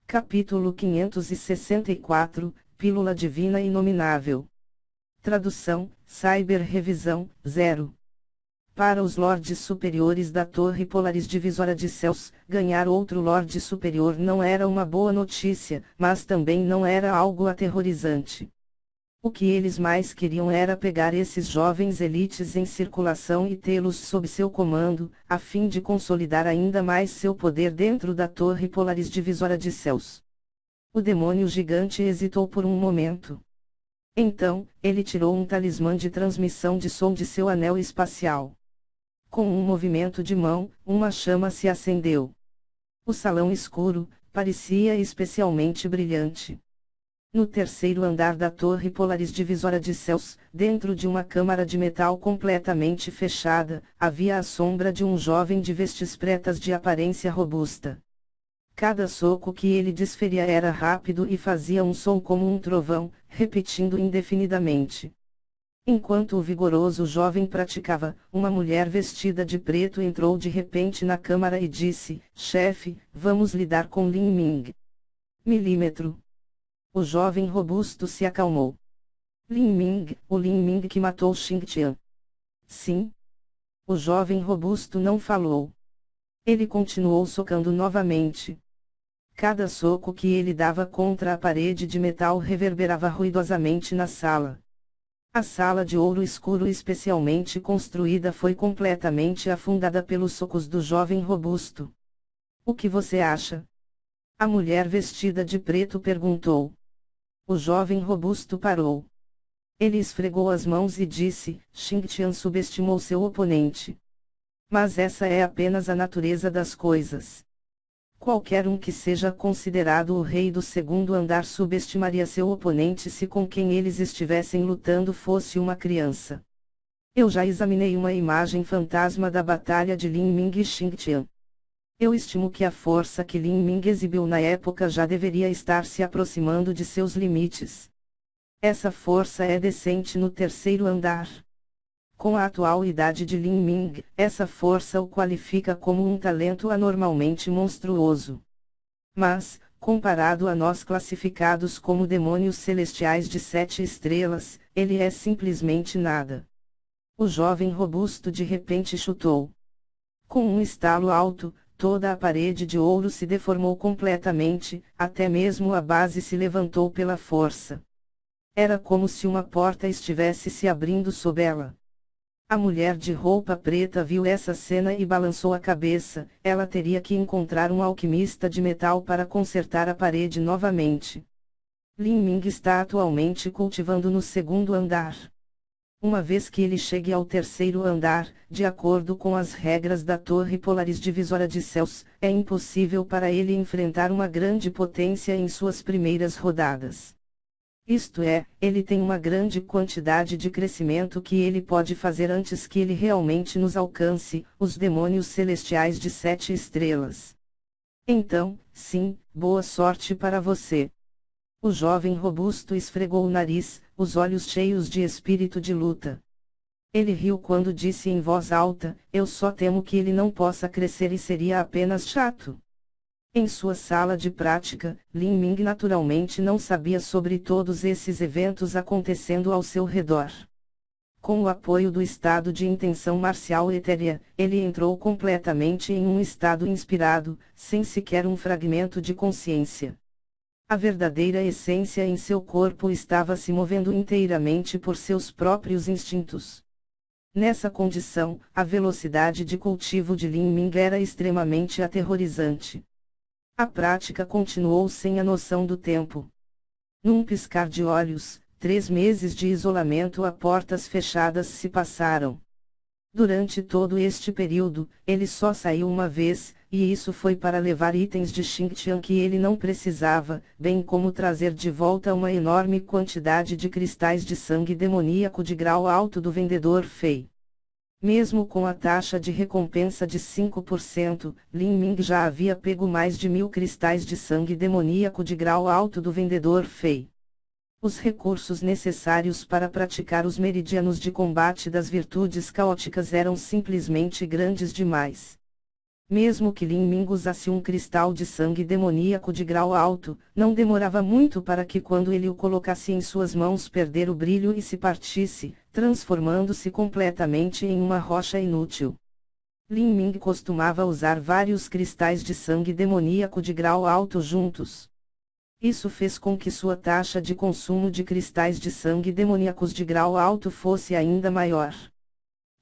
Capítulo 564, Pílula Divina Inominável. Tradução, Cyber Revisão, 0. Para os lordes superiores da Torre Polaris Divisória de Céus, ganhar outro lorde superior não era uma boa notícia, mas também não era algo aterrorizante. O que eles mais queriam era pegar esses jovens elites em circulação e tê-los sob seu comando, a fim de consolidar ainda mais seu poder dentro da Torre Polaris Divisória de Céus. O demônio gigante hesitou por um momento. Então, ele tirou um talismã de transmissão de som de seu anel espacial. Com um movimento de mão, uma chama se acendeu. O salão escuro parecia especialmente brilhante. No terceiro andar da Torre Polaris Divisória de Céus, dentro de uma câmara de metal completamente fechada, havia a sombra de um jovem de vestes pretas de aparência robusta. Cada soco que ele desferia era rápido e fazia um som como um trovão, repetindo indefinidamente. Enquanto o vigoroso jovem praticava, uma mulher vestida de preto entrou de repente na câmara e disse: "Chefe, vamos lidar com Lin Ming." Milímetro. O jovem robusto se acalmou. Lin Ming, o Lin Ming que matou Xing Tian. Sim. O jovem robusto não falou. Ele continuou socando novamente. Cada soco que ele dava contra a parede de metal reverberava ruidosamente na sala. A sala de ouro escuro especialmente construída foi completamente afundada pelos socos do jovem robusto. "O que você acha?" A mulher vestida de preto perguntou. O jovem robusto parou. Ele esfregou as mãos e disse: "Xing Tian subestimou seu oponente. Mas essa é apenas a natureza das coisas. Qualquer um que seja considerado o rei do segundo andar subestimaria seu oponente se com quem eles estivessem lutando fosse uma criança. Eu já examinei uma imagem fantasma da batalha de Lin Ming e Xing Tian. Eu estimo que a força que Lin Ming exibiu na época já deveria estar se aproximando de seus limites. Essa força é decente no terceiro andar. Com a atual idade de Lin Ming, essa força o qualifica como um talento anormalmente monstruoso. Mas, comparado a nós classificados como demônios celestiais de 7 estrelas, ele é simplesmente nada." O jovem robusto de repente chutou. Com um estalo alto, toda a parede de ouro se deformou completamente, até mesmo a base se levantou pela força. Era como se uma porta estivesse se abrindo sob ela. A mulher de roupa preta viu essa cena e balançou a cabeça. Ela teria que encontrar um alquimista de metal para consertar a parede novamente. Lin Ming está atualmente cultivando no segundo andar. Uma vez que ele chegue ao terceiro andar, de acordo com as regras da Torre Polaris Divisória de Céus, é impossível para ele enfrentar uma grande potência em suas primeiras rodadas. Isto é, ele tem uma grande quantidade de crescimento que ele pode fazer antes que ele realmente nos alcance, os demônios celestiais de 7 estrelas. Então, sim, boa sorte para você. O jovem robusto esfregou o nariz, os olhos cheios de espírito de luta. Ele riu quando disse em voz alta: "Eu só temo que ele não possa crescer e seria apenas chato." Em sua sala de prática, Lin Ming naturalmente não sabia sobre todos esses eventos acontecendo ao seu redor. Com o apoio do estado de intenção marcial etérea, ele entrou completamente em um estado inspirado, sem sequer um fragmento de consciência. A verdadeira essência em seu corpo estava se movendo inteiramente por seus próprios instintos. Nessa condição, a velocidade de cultivo de Lin Ming era extremamente aterrorizante. A prática continuou sem a noção do tempo. Num piscar de olhos, 3 meses de isolamento a portas fechadas se passaram. Durante todo este período, ele só saiu uma vez, e isso foi para levar itens de Xing Tian que ele não precisava, bem como trazer de volta uma enorme quantidade de cristais de sangue demoníaco de grau alto do vendedor Fei. Mesmo com a taxa de recompensa de 5%, Lin Ming já havia pego mais de 1000 cristais de sangue demoníaco de grau alto do vendedor Fei. Os recursos necessários para praticar os meridianos de combate das virtudes caóticas eram simplesmente grandes demais. Mesmo que Lin Ming usasse um cristal de sangue demoníaco de grau alto, não demorava muito para que quando ele o colocasse em suas mãos perder o brilho e se partisse, transformando-se completamente em uma rocha inútil. Lin Ming costumava usar vários cristais de sangue demoníaco de grau alto juntos. Isso fez com que sua taxa de consumo de cristais de sangue demoníacos de grau alto fosse ainda maior.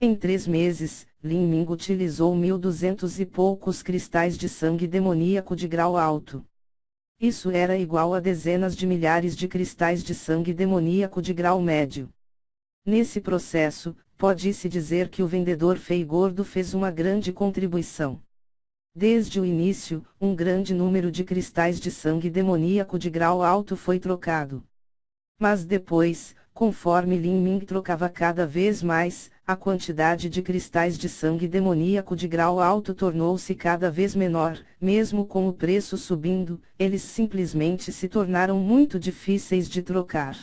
Em 3 meses, Lin Ming utilizou 1.200 e poucos cristais de sangue demoníaco de grau alto. Isso era igual a dezenas de milhares de cristais de sangue demoníaco de grau médio. Nesse processo, pode-se dizer que o vendedor feio gordo fez uma grande contribuição. Desde o início, um grande número de cristais de sangue demoníaco de grau alto foi trocado. Mas depois, conforme Lin Ming trocava cada vez mais, a quantidade de cristais de sangue demoníaco de grau alto tornou-se cada vez menor, mesmo com o preço subindo, eles simplesmente se tornaram muito difíceis de trocar.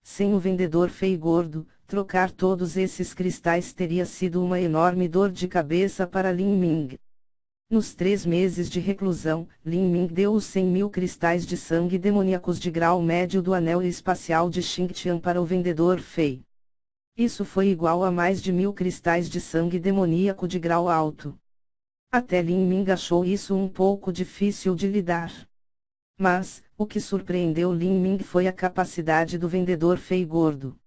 Sem o vendedor feio gordo, trocar todos esses cristais teria sido uma enorme dor de cabeça para Lin Ming. Nos 3 meses de reclusão, Lin Ming deu os 100.000 cristais de sangue demoníacos de grau médio do anel espacial de Xingtian para o vendedor Fei. Isso foi igual a mais de 1.000 cristais de sangue demoníaco de grau alto. Até Lin Ming achou isso um pouco difícil de lidar. Mas, o que surpreendeu Lin Ming foi a capacidade do vendedor Fei gordo.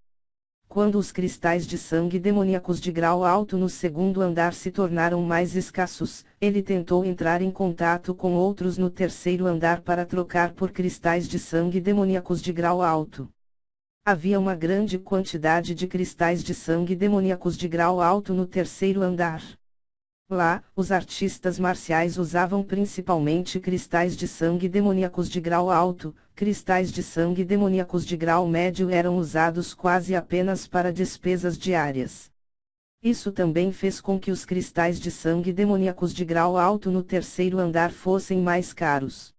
Quando os cristais de sangue demoníacos de grau alto no segundo andar se tornaram mais escassos, ele tentou entrar em contato com outros no terceiro andar para trocar por cristais de sangue demoníacos de grau alto. Havia uma grande quantidade de cristais de sangue demoníacos de grau alto no terceiro andar. Lá, os artistas marciais usavam principalmente cristais de sangue demoníacos de grau alto, cristais de sangue demoníacos de grau médio eram usados quase apenas para despesas diárias. Isso também fez com que os cristais de sangue demoníacos de grau alto no terceiro andar fossem mais caros.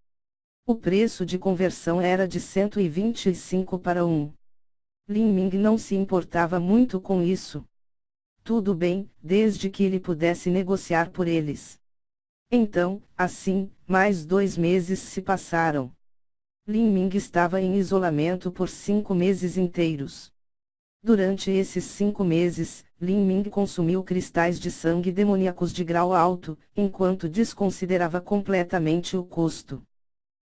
O preço de conversão era de 125 para 1. Lin Ming não se importava muito com isso. Tudo bem, desde que ele pudesse negociar por eles. Então, assim, mais 2 meses se passaram. Lin Ming estava em isolamento por 5 meses inteiros. Durante esses 5 meses, Lin Ming consumiu cristais de sangue demoníacos de grau alto, enquanto desconsiderava completamente o custo.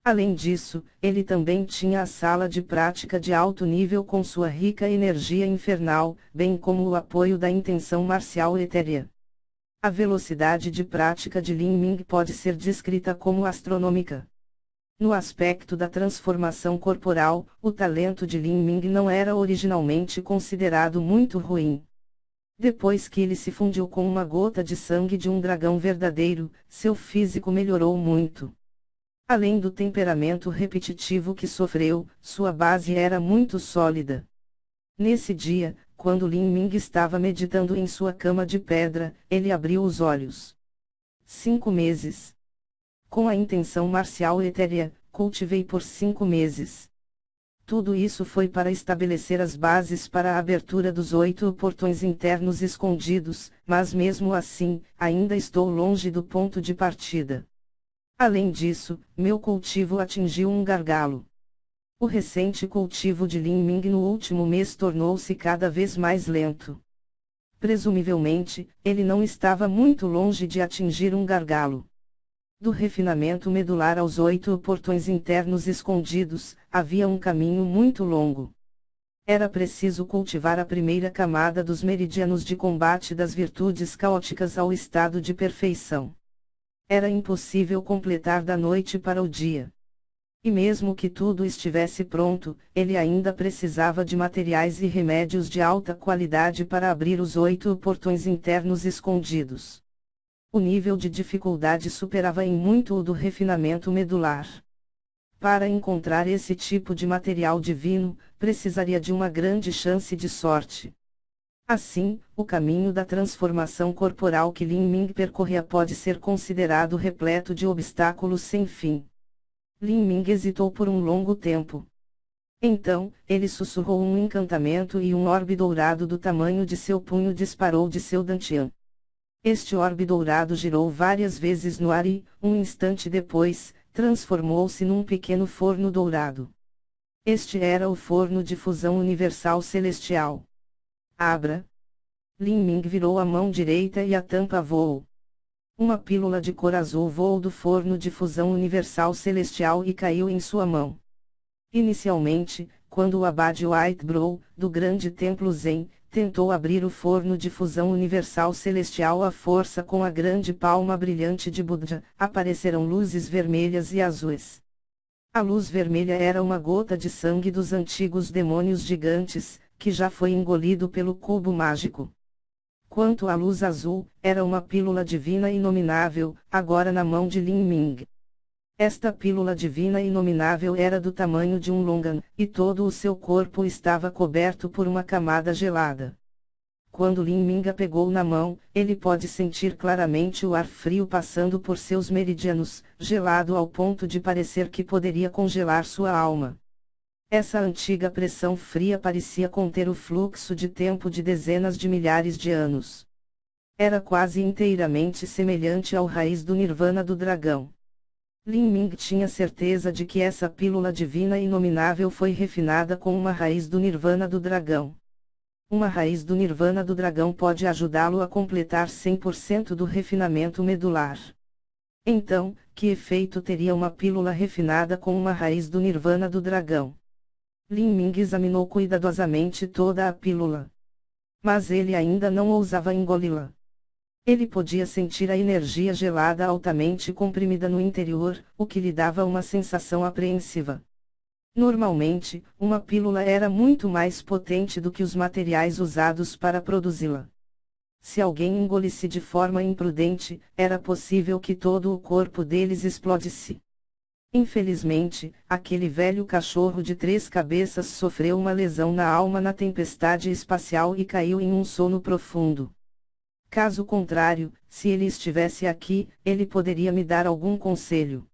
Além disso, ele também tinha a sala de prática de alto nível com sua rica energia infernal, bem como o apoio da intenção marcial etérea. A velocidade de prática de Lin Ming pode ser descrita como astronômica. No aspecto da transformação corporal, o talento de Lin Ming não era originalmente considerado muito ruim. Depois que ele se fundiu com uma gota de sangue de um dragão verdadeiro, seu físico melhorou muito. Além do temperamento repetitivo que sofreu, sua base era muito sólida. Nesse dia, quando Lin Ming estava meditando em sua cama de pedra, ele abriu os olhos. 5 meses. Com a intenção marcial etérea, cultivei por 5 meses. Tudo isso foi para estabelecer as bases para a abertura dos 8 portões internos escondidos, mas mesmo assim, ainda estou longe do ponto de partida. Além disso, meu cultivo atingiu um gargalo. O recente cultivo de Lin Ming no último mês tornou-se cada vez mais lento. Presumivelmente, ele não estava muito longe de atingir um gargalo. Do refinamento medular aos 8 portões internos escondidos, havia um caminho muito longo. Era preciso cultivar a primeira camada dos meridianos de combate das virtudes caóticas ao estado de perfeição. Era impossível completar da noite para o dia. E mesmo que tudo estivesse pronto, ele ainda precisava de materiais e remédios de alta qualidade para abrir os 8 portões internos escondidos. O nível de dificuldade superava em muito o do refinamento medular. Para encontrar esse tipo de material divino, precisaria de uma grande chance de sorte. Assim, o caminho da transformação corporal que Lin Ming percorria pode ser considerado repleto de obstáculos sem fim. Lin Ming hesitou por um longo tempo. Então, ele sussurrou um encantamento e um orbe dourado do tamanho de seu punho disparou de seu dantian. Este orbe dourado girou várias vezes no ar e, um instante depois, transformou-se num pequeno forno dourado. Este era o forno de fusão universal celestial. Abra. Lin Ming virou a mão direita e a tampa voou. Uma pílula de cor azul voou do forno de fusão universal celestial e caiu em sua mão. Inicialmente, quando o abade Whitebrow, do grande templo Zen, tentou abrir o forno de fusão universal celestial à força com a grande palma brilhante de Buda, apareceram luzes vermelhas e azuis. A luz vermelha era uma gota de sangue dos antigos demônios gigantes, que já foi engolido pelo cubo mágico. Quanto à luz azul, era uma pílula divina inominável, agora na mão de Lin Ming. Esta pílula divina inominável era do tamanho de um longan, e todo o seu corpo estava coberto por uma camada gelada. Quando Lin Ming a pegou na mão, ele pode sentir claramente o ar frio passando por seus meridianos, gelado ao ponto de parecer que poderia congelar sua alma. Essa antiga pressão fria parecia conter o fluxo de tempo de dezenas de milhares de anos. Era quase inteiramente semelhante ao raiz do Nirvana do dragão. Lin Ming tinha certeza de que essa pílula divina inominável foi refinada com uma raiz do Nirvana do dragão. Uma raiz do Nirvana do dragão pode ajudá-lo a completar 100% do refinamento medular. Então, que efeito teria uma pílula refinada com uma raiz do Nirvana do dragão? Lin Ming examinou cuidadosamente toda a pílula. Mas ele ainda não ousava engoli-la. Ele podia sentir a energia gelada altamente comprimida no interior, o que lhe dava uma sensação apreensiva. Normalmente, uma pílula era muito mais potente do que os materiais usados para produzi-la. Se alguém engolisse de forma imprudente, era possível que todo o corpo deles explodisse. Infelizmente, aquele velho cachorro de 3 cabeças sofreu uma lesão na alma na tempestade espacial e caiu em um sono profundo. Caso contrário, se ele estivesse aqui, ele poderia me dar algum conselho.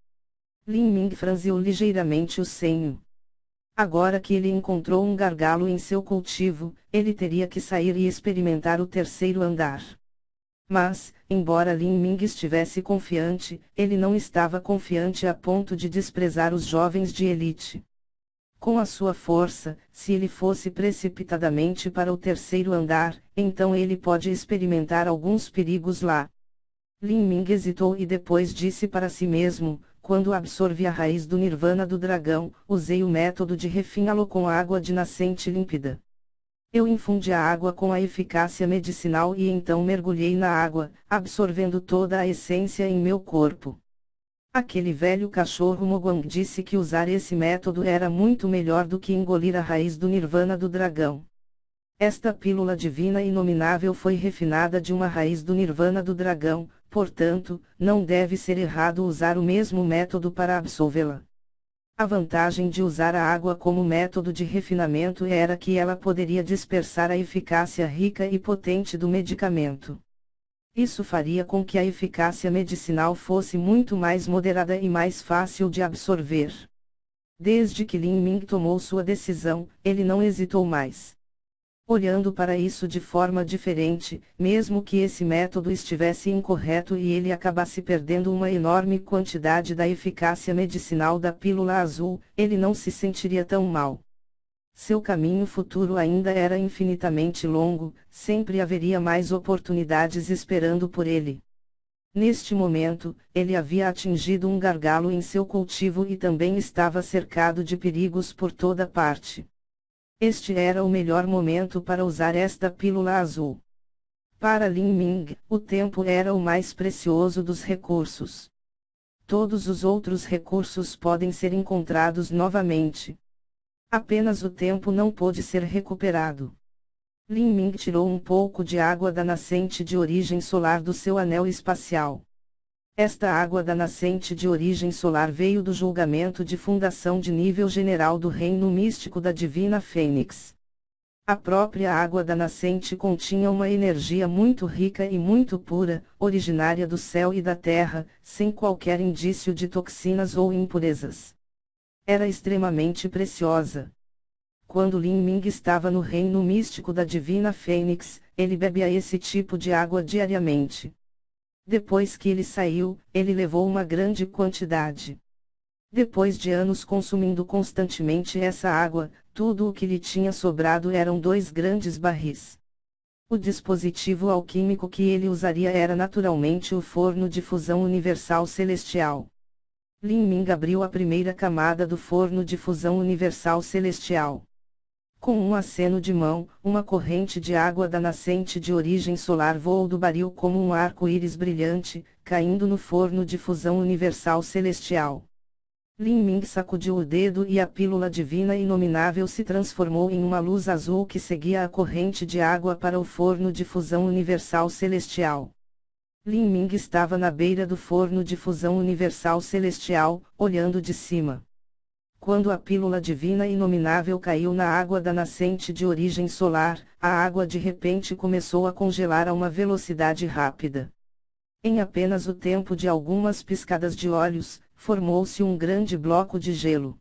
Lin Ming franziu ligeiramente o senho. Agora que ele encontrou um gargalo em seu cultivo, ele teria que sair e experimentar o terceiro andar. Mas, embora Lin Ming estivesse confiante, ele não estava confiante a ponto de desprezar os jovens de elite. Com a sua força, se ele fosse precipitadamente para o terceiro andar, então ele pode experimentar alguns perigos lá. Lin Ming hesitou e depois disse para si mesmo: quando absorvi a raiz do Nirvana do dragão, usei o método de refiná-lo com água de nascente límpida. Eu infundi a água com a eficácia medicinal e então mergulhei na água, absorvendo toda a essência em meu corpo. Aquele velho cachorro Mogwang disse que usar esse método era muito melhor do que engolir a raiz do Nirvana do dragão. Esta pílula divina inominável foi refinada de uma raiz do Nirvana do dragão, portanto, não deve ser errado usar o mesmo método para absorvê-la. A vantagem de usar a água como método de refinamento era que ela poderia dispersar a eficácia rica e potente do medicamento. Isso faria com que a eficácia medicinal fosse muito mais moderada e mais fácil de absorver. Desde que Lin Ming tomou sua decisão, ele não hesitou mais. Olhando para isso de forma diferente, mesmo que esse método estivesse incorreto e ele acabasse perdendo uma enorme quantidade da eficácia medicinal da pílula azul, ele não se sentiria tão mal. Seu caminho futuro ainda era infinitamente longo, sempre haveria mais oportunidades esperando por ele. Neste momento, ele havia atingido um gargalo em seu cultivo e também estava cercado de perigos por toda parte. Este era o melhor momento para usar esta pílula azul. Para Lin Ming, o tempo era o mais precioso dos recursos. Todos os outros recursos podem ser encontrados novamente. Apenas o tempo não pôde ser recuperado. Lin Ming tirou um pouco de água da nascente de origem solar do seu anel espacial. Esta água da nascente de origem solar veio do julgamento de fundação de nível general do reino místico da Divina Fênix. A própria água da nascente continha uma energia muito rica e muito pura, originária do céu e da terra, sem qualquer indício de toxinas ou impurezas. Era extremamente preciosa. Quando Lin Ming estava no reino místico da Divina Fênix, ele bebia esse tipo de água diariamente. Depois que ele saiu, ele levou uma grande quantidade. Depois de anos consumindo constantemente essa água, tudo o que lhe tinha sobrado eram 2 grandes barris. O dispositivo alquímico que ele usaria era naturalmente o forno de fusão universal celestial. Lin Ming abriu a primeira camada do forno de fusão universal celestial. Com um aceno de mão, uma corrente de água da nascente de origem solar voou do baril como um arco-íris brilhante, caindo no forno de fusão universal celestial. Lin Ming sacudiu o dedo e a pílula divina inominável se transformou em uma luz azul que seguia a corrente de água para o forno de fusão universal celestial. Lin Ming estava na beira do forno de fusão universal celestial, olhando de cima. Quando a pílula divina inominável caiu na água da nascente de origem solar, a água de repente começou a congelar a uma velocidade rápida. Em apenas o tempo de algumas piscadas de olhos, formou-se um grande bloco de gelo.